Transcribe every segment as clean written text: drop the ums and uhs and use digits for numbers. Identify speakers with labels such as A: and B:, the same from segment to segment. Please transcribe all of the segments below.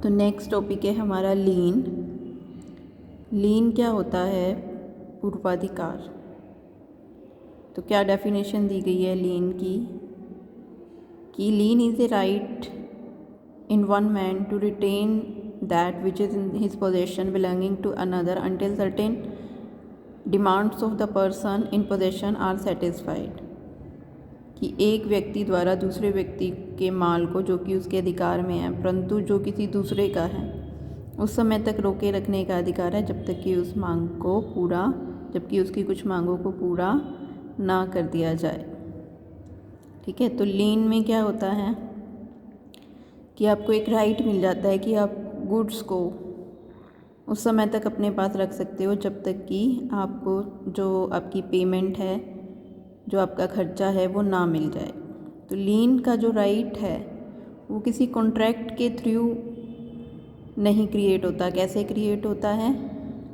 A: तो next topic है हमारा लीन। लीन क्या होता है? पूर्वाधिकार। तो क्या डेफिनेशन दी गई है लीन की कि lien is a right in one man to retain that which is in his possession belonging to another until certain demands of the person in possession are satisfied. कि एक व्यक्ति द्वारा दूसरे व्यक्ति के माल को जो कि उसके अधिकार में है परंतु जो किसी दूसरे का है उस समय तक रोके रखने का अधिकार है जब तक कि उस मांग को पूरा जबकि उसकी कुछ मांगों को पूरा ना कर दिया जाए। ठीक है, तो लीन में क्या होता है कि आपको एक राइट मिल जाता है कि आप गुड्स को उस समय तक अपने पास रख सकते हो जब तक कि आपको जो आपकी पेमेंट है, जो आपका खर्चा है वो ना मिल जाए। तो लीन का जो राइट है वो किसी कॉन्ट्रैक्ट के थ्रू नहीं क्रिएट होता। कैसे क्रिएट होता है?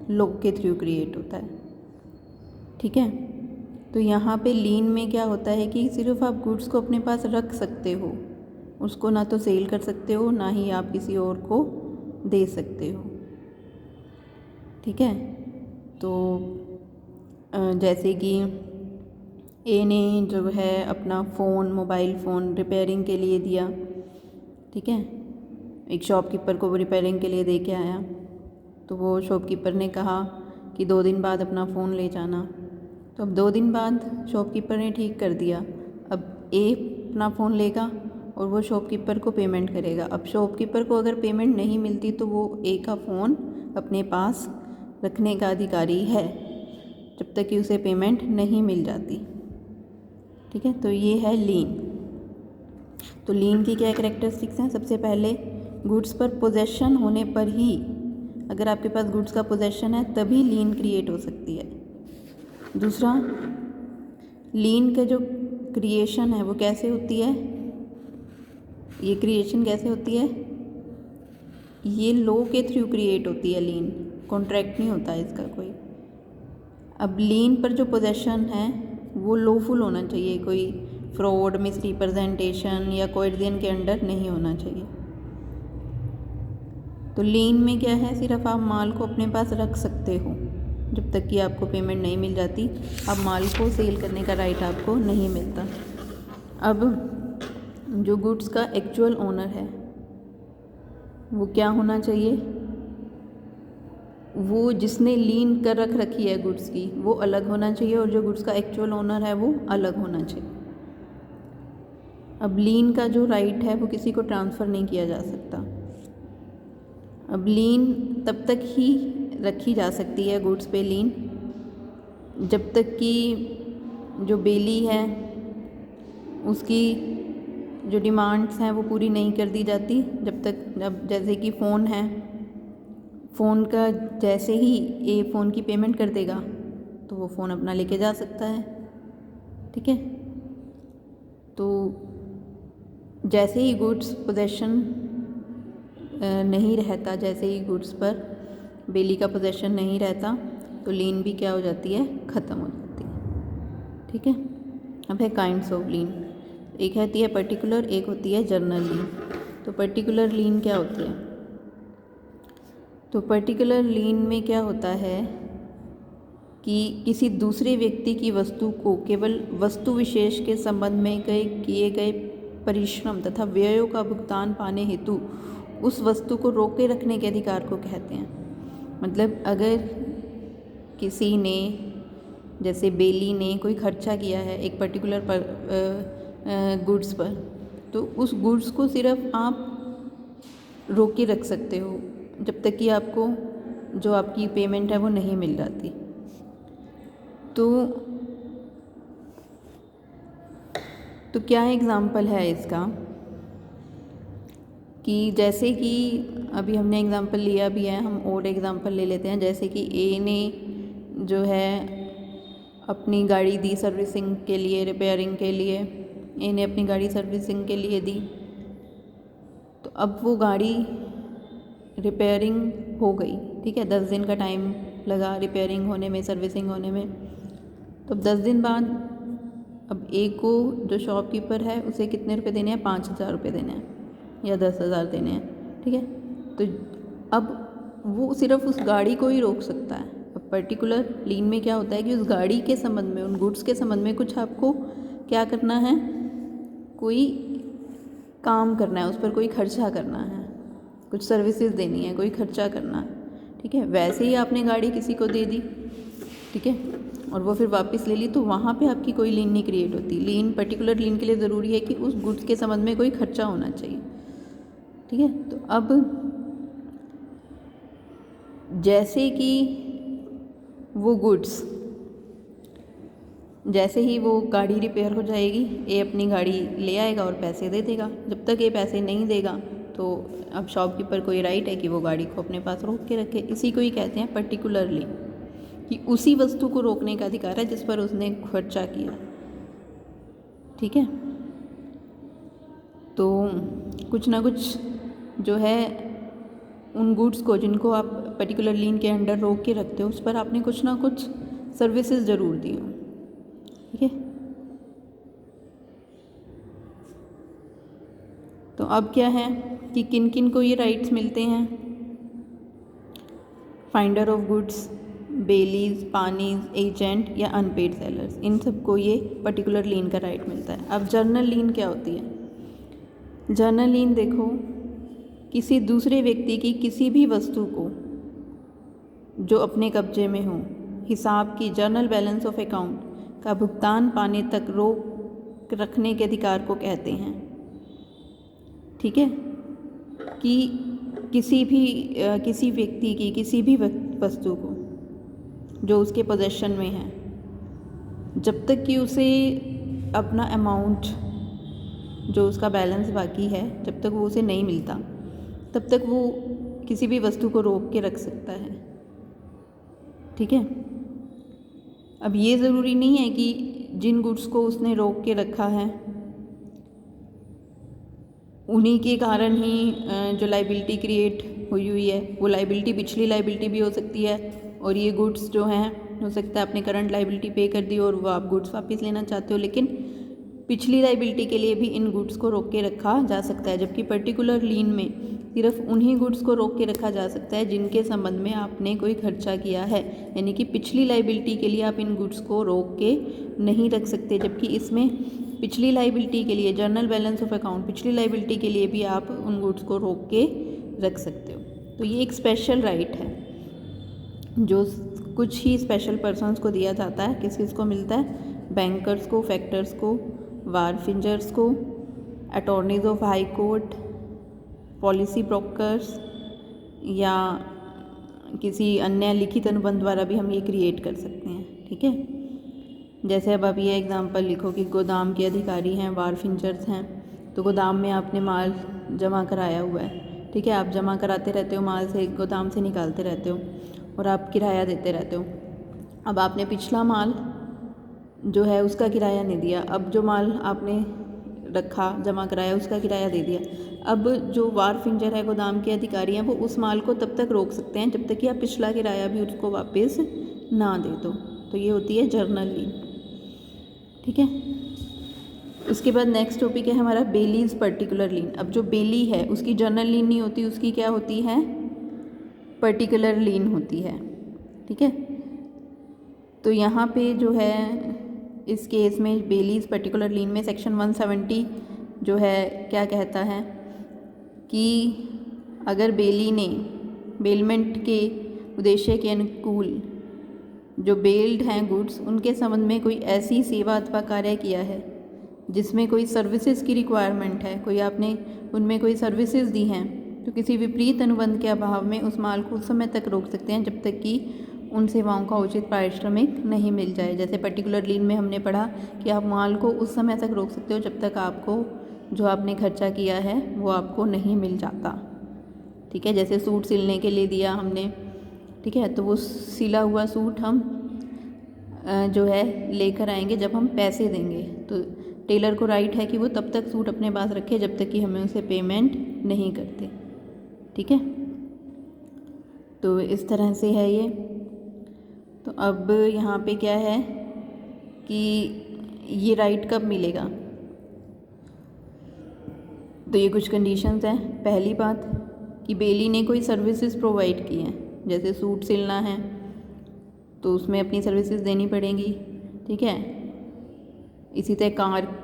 A: लॉ के थ्रू क्रिएट होता है। ठीक है, तो यहाँ पे लीन में क्या होता है कि सिर्फ आप गुड्स को अपने पास रख सकते हो, उसको ना तो सेल कर सकते हो ना ही आप किसी और को दे सकते हो। ठीक है, तो जैसे कि ए ने जो है अपना फ़ोन मोबाइल फ़ोन रिपेयरिंग के लिए दिया। ठीक है, एक शॉपकीपर को वो रिपेयरिंग के लिए दे के आया, तो वो शॉपकीपर ने कहा कि 2 दिन बाद अपना फ़ोन ले जाना। तो अब 2 दिन बाद शॉपकीपर ने ठीक कर दिया। अब ए अपना फ़ोन लेगा और वो शॉपकीपर को पेमेंट करेगा। अब शॉपकीपर को अगर पेमेंट नहीं मिलती तो वो ए का फ़ोन अपने पास रखने का अधिकारी है जब तक कि उसे पेमेंट नहीं मिल जाती। ठीक है, तो ये है लीन। तो लीन की क्या कैरेक्टरिस्टिक्स हैं? सबसे पहले गुड्स पर पोजेशन होने पर ही, अगर आपके पास गुड्स का पोजेशन है तभी लीन क्रिएट हो सकती है। दूसरा, लीन का जो क्रिएशन है वो कैसे होती है? ये क्रिएशन कैसे होती है? ये लॉ के थ्रू क्रिएट होती है लीन, कॉन्ट्रैक्ट नहीं होता है इसका कोई। अब लीन पर जो पोजेशन है वो लॉफुल होना चाहिए, कोई फ्रॉड मिस रिप्रेजेंटेशन या कोएर्जन के अंडर नहीं होना चाहिए। तो लीन में क्या है? सिर्फ आप माल को अपने पास रख सकते हो जब तक कि आपको पेमेंट नहीं मिल जाती। अब माल को सेल करने का राइट आपको नहीं मिलता। अब जो गुड्स का एक्चुअल ओनर है वो क्या होना चाहिए? वो जिसने लीन कर रखी है गुड्स की वो अलग होना चाहिए और जो गुड्स का एक्चुअल ओनर है वो अलग होना चाहिए। अब लीन का जो राइट है वो किसी को ट्रांसफ़र नहीं किया जा सकता। अब लीन तब तक ही रखी जा सकती है गुड्स पे लीन जब तक कि जो बेली है उसकी जो डिमांड्स हैं वो पूरी नहीं कर दी जाती। जब तक, अब जैसे कि फ़ोन है, फ़ोन का जैसे ही ए फ़ोन की पेमेंट कर देगा तो वो फ़ोन अपना लेके जा सकता है। ठीक है, तो जैसे ही गुड्स पोजेशन नहीं रहता, जैसे ही गुड्स पर बेली का पोजेशन नहीं रहता तो लीन भी क्या हो जाती है? ख़त्म हो जाती है। ठीक है, अब है काइंड्स ऑफ लीन। एक होती है पर्टिकुलर, एक होती है जर्नल लीन। तो पर्टिकुलर लीन क्या होती है? तो पर्टिकुलर लीन में क्या होता है कि किसी दूसरे व्यक्ति की वस्तु को केवल वस्तु विशेष के संबंध में किए गए परिश्रम तथा व्ययों का भुगतान पाने हेतु उस वस्तु को रोके रखने के अधिकार को कहते हैं। मतलब अगर किसी ने, जैसे बेली ने कोई खर्चा किया है एक पर्टिकुलर गुड्स पर, तो उस गुड्स को सिर्फ आप रोके रख सकते हो जब तक कि आपको जो आपकी पेमेंट है वो नहीं मिल जाती। तो क्या एग्ज़ाम्पल है इसका कि जैसे कि अभी हमने एग्ज़ाम्पल लिया भी है, हम और एग्ज़ाम्पल ले लेते हैं। जैसे कि ए ने जो है अपनी गाड़ी दी सर्विसिंग के लिए, रिपेयरिंग के लिए। ए ने अपनी गाड़ी सर्विसिंग के लिए दी, तो अब वो गाड़ी रिपेयरिंग हो गई। ठीक है, 10 दिन का टाइम लगा रिपेयरिंग होने में, सर्विसिंग होने में। तो 10 दिन बाद अब ए को जो शॉपकीपर है उसे कितने रुपए देने हैं? 5,000 रुपये देने हैं या 10,000 देने हैं। ठीक है, तो अब वो सिर्फ उस गाड़ी को ही रोक सकता है। अब पर्टिकुलर लीन में क्या होता है कि उस गाड़ी के संबंध में, उन गुड्स के संबंध में कुछ आपको क्या करना है, कोई काम करना है, उस पर कोई खर्चा करना है, कुछ सर्विसेज देनी है, कोई खर्चा करना है, ठीक है। वैसे ही आपने गाड़ी किसी को दे दी, ठीक है, और वो फिर वापस ले ली, तो वहाँ पे आपकी कोई लीन नहीं क्रिएट होती। लीन, पर्टिकुलर लीन के लिए ज़रूरी है कि उस गुड्स के संबंध में कोई खर्चा होना चाहिए, ठीक है। तो अब जैसे कि वो गुड्स, जैसे ही वो गाड़ी रिपेयर हो जाएगी, ये अपनी गाड़ी ले आएगा और पैसे दे देगा। जब तक ये पैसे नहीं देगा तो अब शॉपकीपर को ये राइट है कि वो गाड़ी को अपने पास रोक के रखे। इसी को ही कहते हैं पर्टिकुलर लीन, कि उसी वस्तु को रोकने का अधिकार है जिस पर उसने खर्चा किया, ठीक है। तो कुछ ना कुछ जो है उन गुड्स को जिनको आप पर्टिकुलर लीन के अंडर रोक के रखते हो, उस पर आपने कुछ ना कुछ सर्विसेज ज़रूर दी हो, ठीक है। तो अब क्या है कि किन किन को ये राइट्स मिलते हैं? फाइंडर ऑफ गुड्स, बेलीज, पानीज, एजेंट या अनपेड सेलर्स, इन सबको ये पर्टिकुलर लीन का राइट मिलता है। अब जर्नल लीन क्या होती है? जर्नल लीन देखो, किसी दूसरे व्यक्ति की किसी भी वस्तु को जो अपने कब्जे में हो, हिसाब की जर्नल बैलेंस ऑफ अकाउंट का भुगतान पाने तक रोक रखने के अधिकार को कहते हैं, ठीक है। कि किसी व्यक्ति की किसी भी वस्तु को जो उसके पोजेशन में है, जब तक कि उसे अपना अमाउंट जो उसका बैलेंस बाकी है, जब तक वो उसे नहीं मिलता, तब तक वो किसी भी वस्तु को रोक के रख सकता है, ठीक है। अब ये ज़रूरी नहीं है कि जिन गुड्स को उसने रोक के रखा है उन्हीं के कारण ही जो लाइबिलिटी क्रिएट हुई है, वो लाइबिलिटी पिछली लाइबिलिटी भी हो सकती है, और ये गुड्स जो हैं हो सकता है आपने करंट लाइबिलिटी पे कर दी और वो आप गुड्स वापस लेना चाहते हो, लेकिन पिछली लाइबिलिटी के लिए भी इन गुड्स को रोक के रखा जा सकता है। जबकि पर्टिकुलर लीन में सिर्फ उन्हीं गुड्स को रोक के रखा जा सकता है जिनके संबंध में आपने कोई खर्चा किया है, यानी कि पिछली लाइबिलिटी के लिए आप इन गुड्स को रोक के नहीं रख सकते। जबकि इसमें पिछली लाइबिलिटी के लिए जर्नल बैलेंस ऑफ अकाउंट, पिछली लाइबिलिटी के लिए भी आप उन गुड्स को रोक के रख सकते हो। तो ये एक स्पेशल राइट है जो कुछ ही स्पेशल पर्सन्स को दिया जाता है। किस किस को मिलता है? बैंकर्स को, फैक्टर्स को, वारफिंजर्स को, attorneys of high court, policy brokers, या किसी अन्य लिखित अनुबंध द्वारा भी हम ये क्रिएट कर सकते हैं, ठीक है। जैसे अब आप ये एग्जांपल लिखो कि गोदाम के अधिकारी हैं, वारफिंजर्स हैं, तो गोदाम में आपने माल जमा कराया हुआ है, ठीक है। आप जमा कराते रहते हो, माल से गोदाम से निकालते रहते हो और आप किराया देते रहते हो। अब आपने पिछला माल जो है उसका किराया नहीं दिया, अब जो माल आपने रखा जमा कराया उसका किराया दे दिया। अब जो वारफिंजर है, गोदाम के अधिकारी हैं, वो उस माल को तब तक रोक सकते हैं जब तक कि आप पिछला किराया भी उसको वापस ना दे दो। तो ये होती है जर्नल लीन, ठीक है। उसके बाद नेक्स्ट टॉपिक है हमारा बेलीज पर्टिकुलर लीन। अब जो बेली है उसकी जर्नल लीन नहीं होती, उसकी क्या होती है? पर्टिकुलर लीन होती है, ठीक है। तो यहाँ पे जो है इस केस में बेलीज पर्टिकुलर लीन में सेक्शन 170 जो है क्या कहता है कि अगर बेली ने बेलमेंट के उद्देश्य के अनुकूल जो बेल्ड हैं गुड्स, उनके संबंध में कोई ऐसी सेवा अथवा कार्य किया है जिसमें कोई सर्विसेज की रिक्वायरमेंट है, कोई आपने उनमें कोई सर्विसेज दी हैं, तो किसी विपरीत अनुबंध के अभाव में उस माल को उस समय तक रोक सकते हैं जब तक कि उन सेवाओं का उचित पारिश्रमिक नहीं मिल जाए। जैसे पर्टिकुलर लीन में हमने पढ़ा कि आप माल को उस समय तक रोक सकते हो जब तक आपको जो आपने खर्चा किया है वो आपको नहीं मिल जाता, ठीक है। जैसे सूट सिलने के लिए दिया हमने, ठीक है, तो वो सिला हुआ सूट हम जो है लेकर आएंगे जब हम पैसे देंगे। तो टेलर को राइट है कि वो तब तक सूट अपने पास रखे जब तक कि हमें उसे पेमेंट नहीं करते, ठीक है। तो इस तरह से है ये। तो अब यहाँ पे क्या है कि ये राइट कब मिलेगा? तो ये कुछ कंडीशंस हैं। पहली बात कि बेली ने कोई सर्विसेज प्रोवाइड की हैं, जैसे सूट सिलना है तो उसमें अपनी सर्विसेज देनी पड़ेंगी, ठीक है। इसी तरह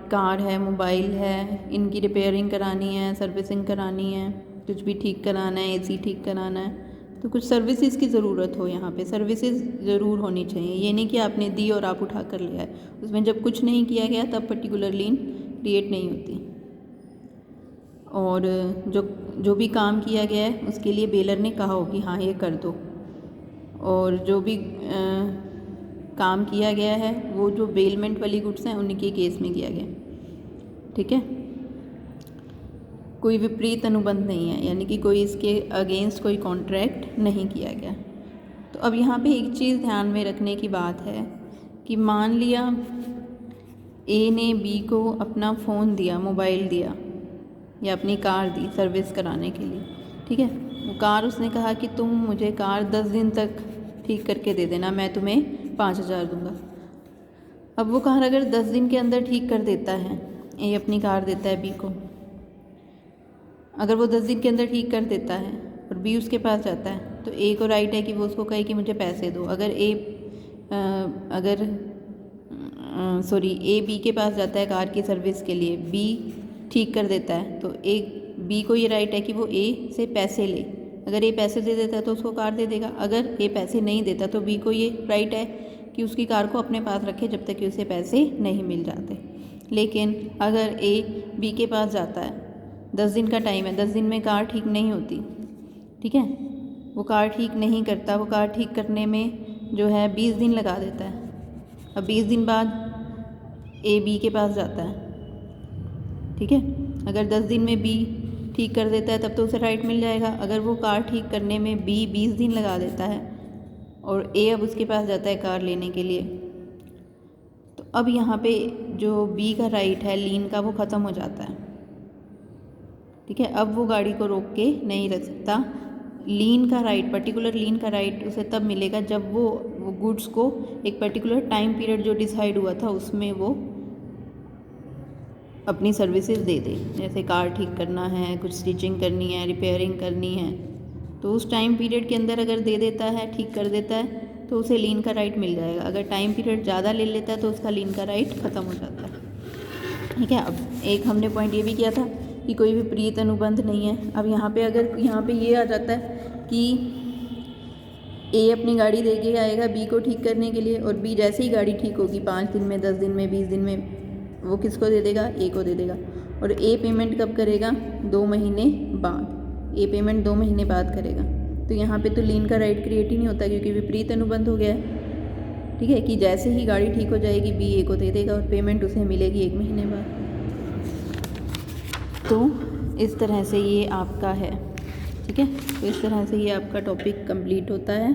A: कार है, मोबाइल है, इनकी रिपेयरिंग करानी है, सर्विसिंग करानी है, कुछ भी ठीक कराना है, एसी ठीक कराना है, तो कुछ सर्विसेज की ज़रूरत हो। यहाँ पे सर्विसेज ज़रूर होनी चाहिए। ये नहीं कि आपने दी और आप उठा कर ले आए। उसमें जब कुछ नहीं किया गया तब पर्टिकुलर लीन क्रिएट नहीं होती। और जो भी काम किया गया है उसके लिए बेलर ने कहा हो कि हाँ ये कर दो, और जो भी काम किया गया है वो जो बेलमेंट वाली गुड्स हैं उन्हीं के केस में किया गया, ठीक है। कोई विपरीत अनुबंध नहीं है, यानी कि कोई इसके अगेंस्ट कोई कॉन्ट्रैक्ट नहीं किया गया। तो अब यहाँ पे एक चीज़ ध्यान में रखने की बात है कि मान लिया ए ने बी को अपना फ़ोन दिया, मोबाइल दिया या अपनी कार दी सर्विस कराने के लिए, ठीक है। वो कार उसने कहा कि तुम मुझे कार 10 दिन तक ठीक करके दे देना, मैं तुम्हें 5,000 दूँगा। अब वो कार अगर 10 दिन के अंदर ठीक कर देता है, ए अपनी कार देता है बी को, अगर वो 10 दिन के अंदर ठीक कर देता है और बी उसके पास जाता है तो ए को राइट है कि वो उसको कहे कि मुझे पैसे दो। अगर ए बी के पास जाता है कार की सर्विस के लिए, बी ठीक कर देता है तो बी को ये राइट है कि वो ए से पैसे ले। अगर ए पैसे दे देता है तो उसको कार दे देगा, अगर ए पैसे नहीं देता तो बी को ये राइट है कि उसकी कार को अपने पास रखे जब तक कि उसे पैसे नहीं मिल जाते। लेकिन अगर ए बी के पास जाता है, 10 दिन का टाइम है, 10 दिन में कार ठीक नहीं होती, ठीक है, वो कार ठीक नहीं करता, वो कार ठीक करने में जो है 20 दिन लगा देता है। अब 20 दिन बाद ए बी के पास जाता है, ठीक है। अगर 10 दिन में बी ठीक कर देता है तब तो उसे राइट मिल जाएगा। अगर वो कार ठीक करने में बी 20 दिन लगा देता है और ए अब उसके पास जाता है कार लेने के लिए, तो अब यहाँ पे जो बी का राइट है लीन का वो ख़त्म हो जाता है, ठीक है। अब वो गाड़ी को रोक के नहीं रख सकता। लीन का राइट, पर्टिकुलर लीन का राइट उसे तब मिलेगा जब वो गुड्स को एक पर्टिकुलर टाइम पीरियड जो डिसाइड हुआ था उसमें वो अपनी सर्विसेज दे दे। जैसे कार ठीक करना है, कुछ स्टिचिंग करनी है, रिपेयरिंग करनी है, तो उस टाइम पीरियड के अंदर अगर दे देता है, ठीक कर देता है, तो उसे लीन का राइट मिल जाएगा। अगर टाइम पीरियड ज़्यादा ले लेता है तो उसका लीन का राइट ख़त्म हो जाता है, ठीक है। अब एक हमने पॉइंट ये भी किया था कि कोई विपरीत अनुबंध नहीं है। अब यहाँ पे अगर यहाँ पे ये आ जाता है कि ए अपनी गाड़ी दे के आएगा बी को ठीक करने के लिए, और बी जैसे ही गाड़ी ठीक होगी 5 दिन में, 10 दिन में, 20 दिन में, वो किसको दे देगा, ए को दे देगा। और ए पेमेंट कब करेगा, 2 महीने बाद। ए पेमेंट 2 महीने बाद करेगा। तो यहाँ पे तो लीन का राइट क्रिएट ही नहीं होता क्योंकि विपरीत अनुबंध हो गया है, ठीक है, कि जैसे ही गाड़ी ठीक हो जाएगी बी ए को दे देगा और पेमेंट उसे मिलेगी 1 महीने बाद। तो इस तरह से ये आपका है, ठीक है। तो इस तरह से ये आपका टॉपिक कंप्लीट होता है।